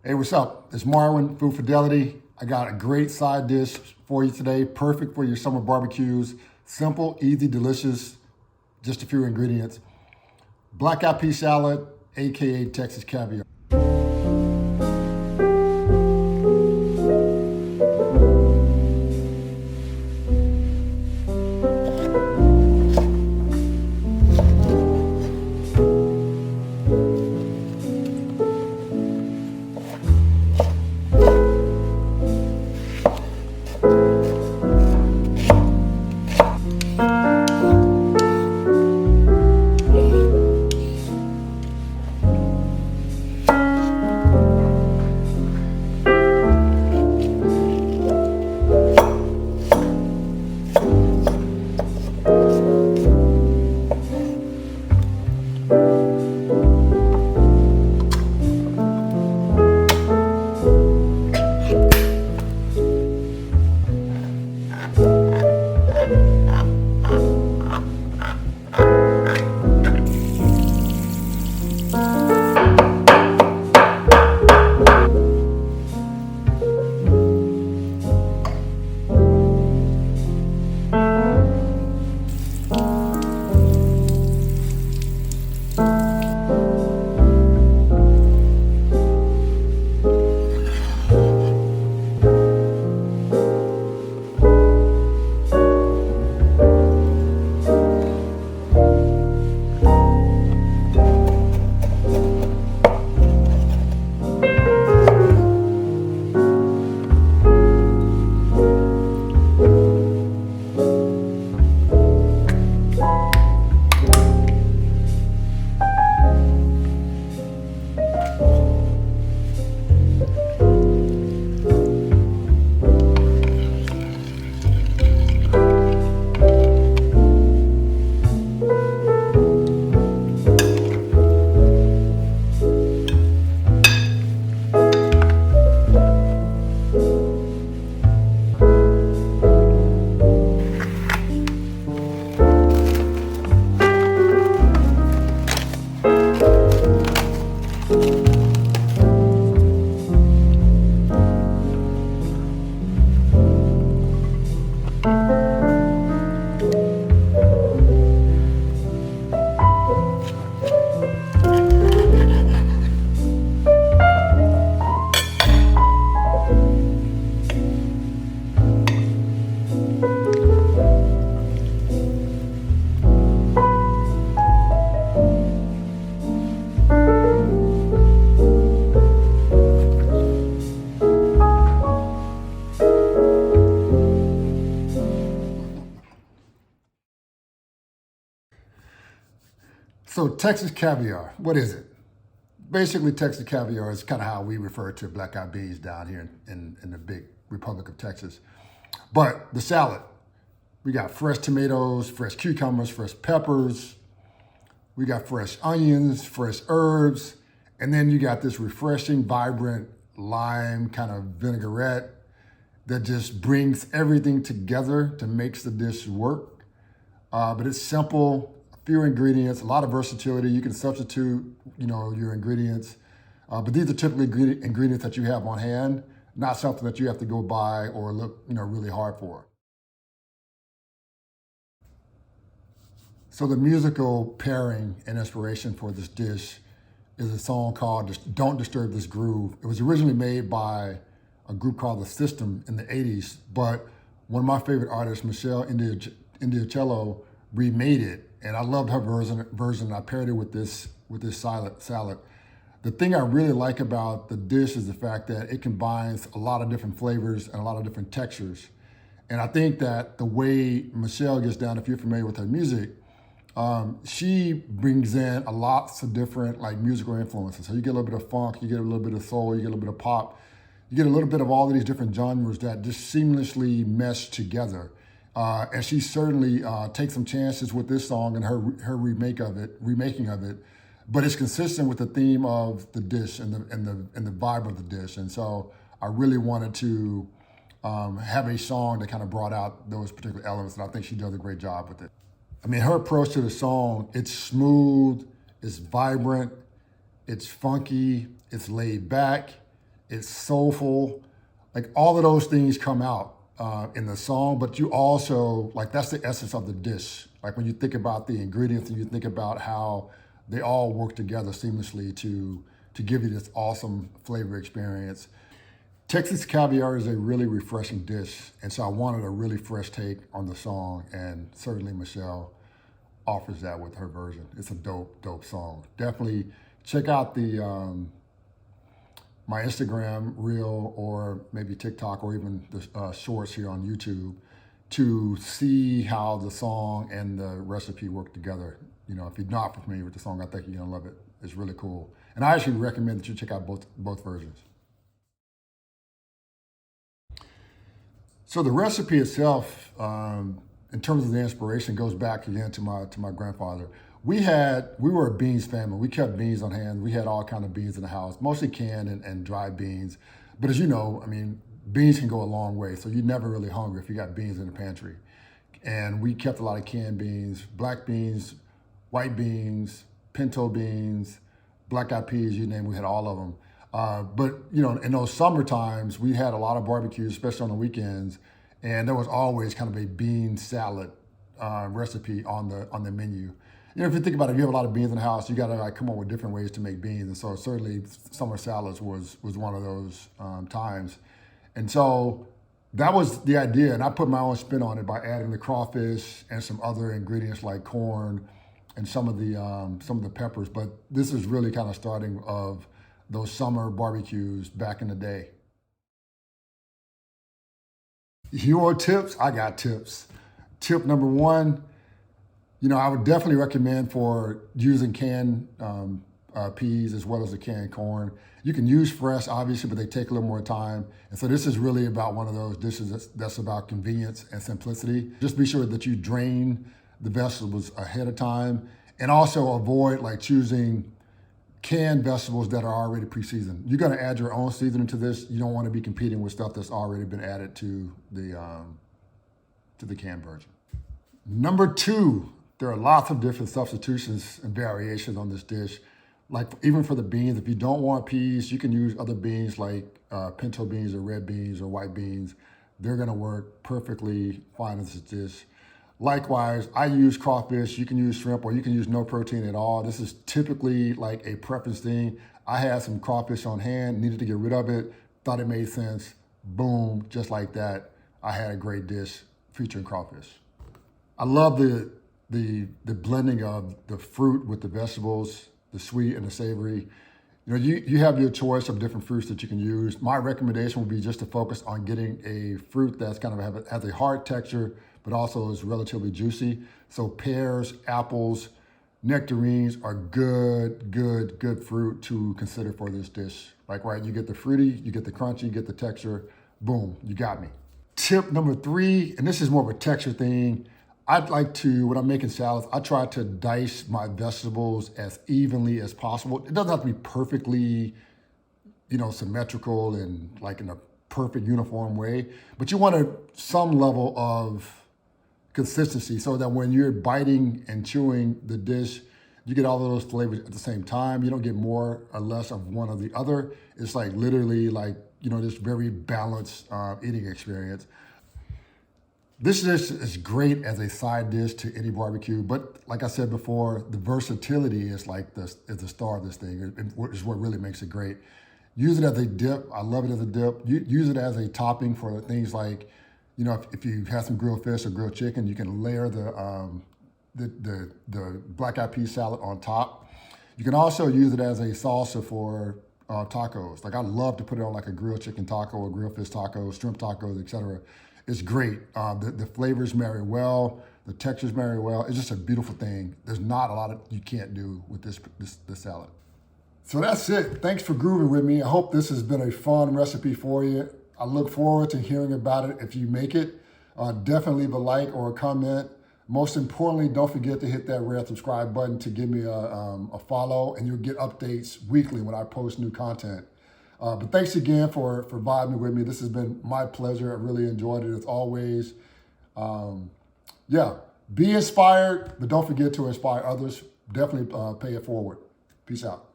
Hey, what's up? It's Marwin, Food Fidelity. I got a great side dish for you today, perfect for your summer barbecues. Simple, easy, delicious, just a few ingredients. Black Eyed Pea Salad, AKA Texas Caviar. So Texas Caviar, what is it? Basically, Texas Caviar is kind of how we refer to black eyed peas down here in the big Republic of Texas. But the salad, we got fresh tomatoes, fresh cucumbers, fresh peppers. We got fresh onions, fresh herbs. And then you got this refreshing, vibrant lime kind of vinaigrette that just brings everything together to makes the dish work. But it's simple, few ingredients, a lot of versatility. You can substitute, your ingredients. But these are typically ingredients that you have on hand, not something that you have to go buy or look, really hard for. So the musical pairing and inspiration for this dish is a song called Don't Disturb This Groove. It was originally made by a group called The System in the 80s, but one of my favorite artists, Michelle Indiacello, remade it. And I loved her version. I paired it with this salad. The thing I really like about the dish is the fact that it combines a lot of different flavors and a lot of different textures. And I think that the way Michelle gets down, if you're familiar with her music, she brings in a lots of different musical influences. So you get a little bit of funk, you get a little bit of soul, you get a little bit of pop, you get a little bit of all of these different genres that just seamlessly mesh together. And she certainly takes some chances with this song and her remaking of it, but it's consistent with the theme of the dish and the vibe of the dish. And so I really wanted to have a song that kind of brought out those particular elements, and I think she does a great job with it. I mean, her approach to the song, it's smooth, it's vibrant, it's funky, it's laid back. It's soulful. Like all of those things come out in the song, but you also, like that's the essence of the dish. Like when you think about the ingredients and you think about how they all work together seamlessly to give you this awesome flavor experience. Texas Caviar is a really refreshing dish, and so I wanted a really fresh take on the song, and certainly Michelle offers that with her version. It's a dope song. Definitely check out the my Instagram reel or maybe TikTok or even the shorts here on YouTube to see how the song and the recipe work together. You know, if you're not familiar with the song, I think you're gonna love it. It's really cool. And I actually recommend that you check out both versions. So the recipe itself, in terms of the inspiration, goes back again to my grandfather. We were a beans family. We kept beans on hand. We had all kind of beans in the house, mostly canned and dried beans. But as you know, I mean, beans can go a long way. So you're never really hungry if you got beans in the pantry. And we kept a lot of canned beans, black beans, white beans, pinto beans, black eyed peas, you name it, we had all of them. But you know, in those summer times, we had a lot of barbecues, especially on the weekends, and there was always kind of a bean salad recipe on the menu. You know, if you think about it, if you have a lot of beans in the house, you got to like come up with different ways to make beans, and so certainly summer salads was one of those times, and so that was the idea. And I put my own spin on it by adding the crawfish and some other ingredients like corn and some of the peppers. But this is really kind of starting of those summer barbecues back in the day. You want tips? I got tips. Tip number one, you know, I would definitely recommend for using canned peas as well as the canned corn. You can use fresh, obviously, but they take a little more time. And so this is really about one of those dishes that's about convenience and simplicity. Just be sure that you drain the vegetables ahead of time, and also avoid like choosing canned vegetables that are already pre-seasoned. You're gonna add your own seasoning to this. You don't wanna be competing with stuff that's already been added to the canned version. Number two, there are lots of different substitutions and variations on this dish. Like even for the beans, if you don't want peas, you can use other beans like pinto beans or red beans or white beans. They're gonna work perfectly fine in this dish. Likewise, I use crawfish, you can use shrimp, or you can use no protein at all. This is typically like a preference thing. I had some crawfish on hand, needed to get rid of it, thought it made sense. Boom, just like that, I had a great dish featuring crawfish. I love the blending of the fruit with the vegetables, the sweet and the savory. You know, you have your choice of different fruits that you can use. My recommendation would be just to focus on getting a fruit that's kind of has a hard texture, but also is relatively juicy. So pears, apples, nectarines are good fruit to consider for this dish. Like, right, you get the fruity, you get the crunchy, you get the texture, boom, you got me. Tip number three, and this is more of a texture thing. I'd like to, when I'm making salads, I try to dice my vegetables as evenly as possible. It doesn't have to be perfectly, you know, symmetrical and like in a perfect uniform way, but you want some level of consistency so that when you're biting and chewing the dish, you get all of those flavors at the same time. You don't get more or less of one or the other. It's like literally like, you know, this very balanced eating experience. This dish is great as a side dish to any barbecue, but like I said before, the versatility is like the star of this thing, which is what really makes it great. Use it as a dip. I love it as a dip. Use it as a topping for things like, you know, if you have some grilled fish or grilled chicken, you can layer the Black Eyed Pea Salad on top. You can also use it as a salsa for tacos. Like I love to put it on like a grilled chicken taco or grilled fish tacos, shrimp tacos, etc. It's great. The flavors marry well. The textures marry well. It's just a beautiful thing. There's not a lot you can't do with this salad. So that's it. Thanks for grooving with me. I hope this has been a fun recipe for you. I look forward to hearing about it if you make it. Definitely leave a like or a comment. Most importantly, don't forget to hit that red subscribe button to give me a follow, and you'll get updates weekly when I post new content. But thanks again for vibing with me. This has been my pleasure. I really enjoyed it as always. Yeah, be inspired, but don't forget to inspire others. Definitely pay it forward. Peace out.